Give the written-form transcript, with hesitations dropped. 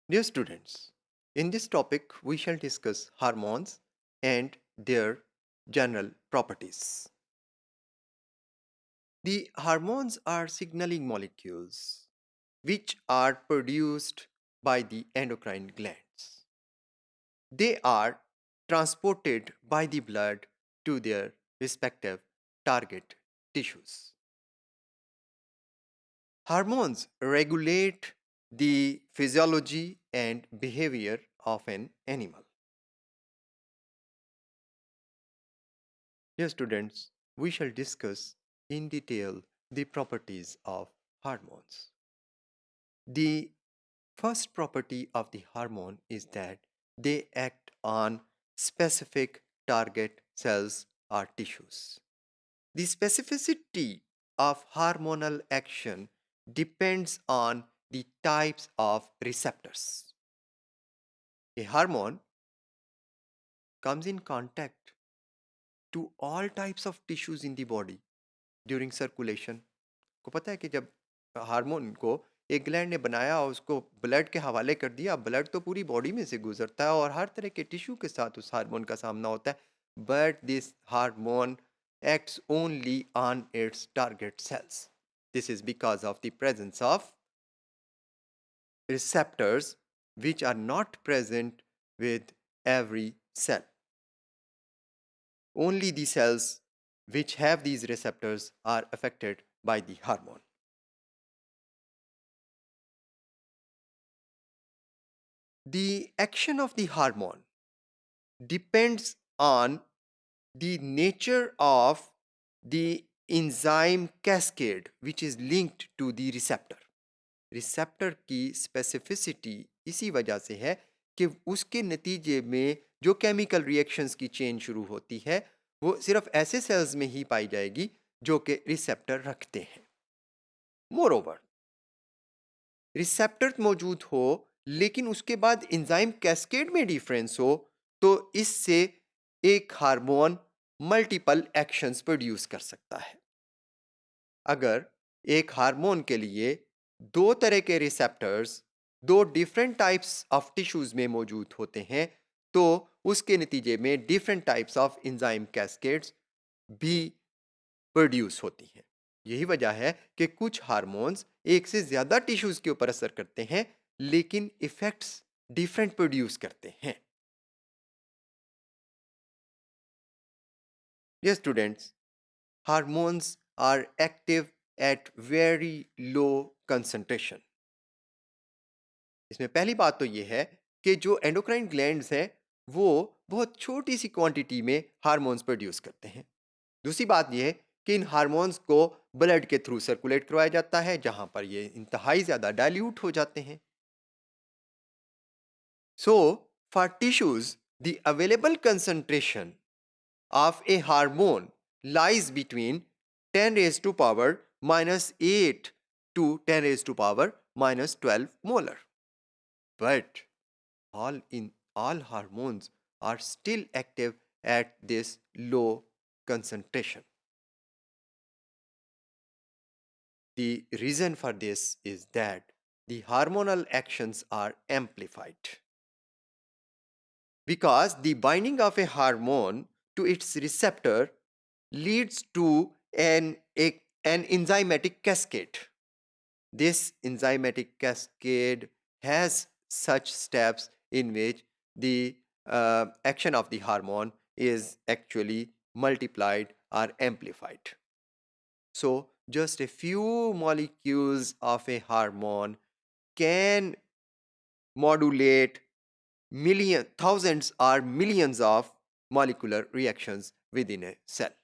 Dear students, in this topic we shall discuss hormones and their general properties. The hormones are signaling molecules which are produced by the endocrine glands. They are transported by the blood to their respective target tissues. Hormones regulate the physiology and behavior of an animal. Dear students, we shall discuss in detail the properties of hormones. The first property of the hormone is that they act on specific target cells or tissues. The specificity of hormonal action depends on the types of receptors. A hormone comes in contact to all types of tissues in the body during circulation. को पता है कि जब hormone को एक gland ने बनाया और उसको ब्लड के हवाले कर दिया, ब्लड तो पूरी बॉडी में से गुजरता है और हर तरह के टिश्यू के साथ उस हार्मोन का सामना होता है, but this hormone acts only on its target cells. This is because of the presence of receptors which are not present with every cell. Only the cells which have these receptors are affected by the hormone. The action of the hormone depends on the nature of the enzyme cascade which is linked to the receptor. Receptor की specificity इसी वजह से है कि उसके नतीजे में जो केमिकल रिएक्शंस की चेन शुरू होती है वो सिर्फ ऐसे सेल्स में ही पाई जाएगी जो कि रिसेप्टर रखते हैं. मोरओवर, रिसेप्टर मौजूद हो लेकिन उसके बाद एंजाइम कैस्केड में डिफरेंस हो तो इससे एक हार्मोन मल्टीपल एक्शंस प्रोड्यूस कर सकता है. अगर एक हार्मोन के लिए दो तरह के रिसेप्टर्स दो डिफरेंट टाइप्स ऑफ टिश्यूज में मौजूद होते हैं तो उसके नतीजे में different types of enzyme cascades भी प्रोड्यूस होती हैं. यही वजह है कि कुछ हार्मोन्स एक से ज्यादा टिश्यूज के ऊपर असर करते हैं लेकिन इफेक्ट्स डिफरेंट प्रोड्यूस करते हैं. Dear students, hormones are active at very low concentration. इसमें पहली बात तो ये है कि जो एंडोक्राइन ग्लैंड्स हैं वो बहुत छोटी सी क्वांटिटी में हार्मोन्स प्रोड्यूस करते हैं. दूसरी बात यह है कि इन हार्मोन्स को ब्लड के थ्रू सर्कुलेट करवाया जाता है जहां पर ये इंतहाई ज़्यादा डाइल्यूट हो जाते हैं. So for tissues the available concentration of a hormone lies between 10 raised to power minus 8 to 10 raised to power minus 12 molar. But all hormones are still active at this low concentration. The reason for this is that the hormonal actions are amplified. Because the binding of a hormone to its receptor leads to an enzymatic cascade. This enzymatic cascade has such steps in which the action of the hormone is actually multiplied or amplified. So, just a few molecules of a hormone can modulate thousands or millions of molecular reactions within a cell.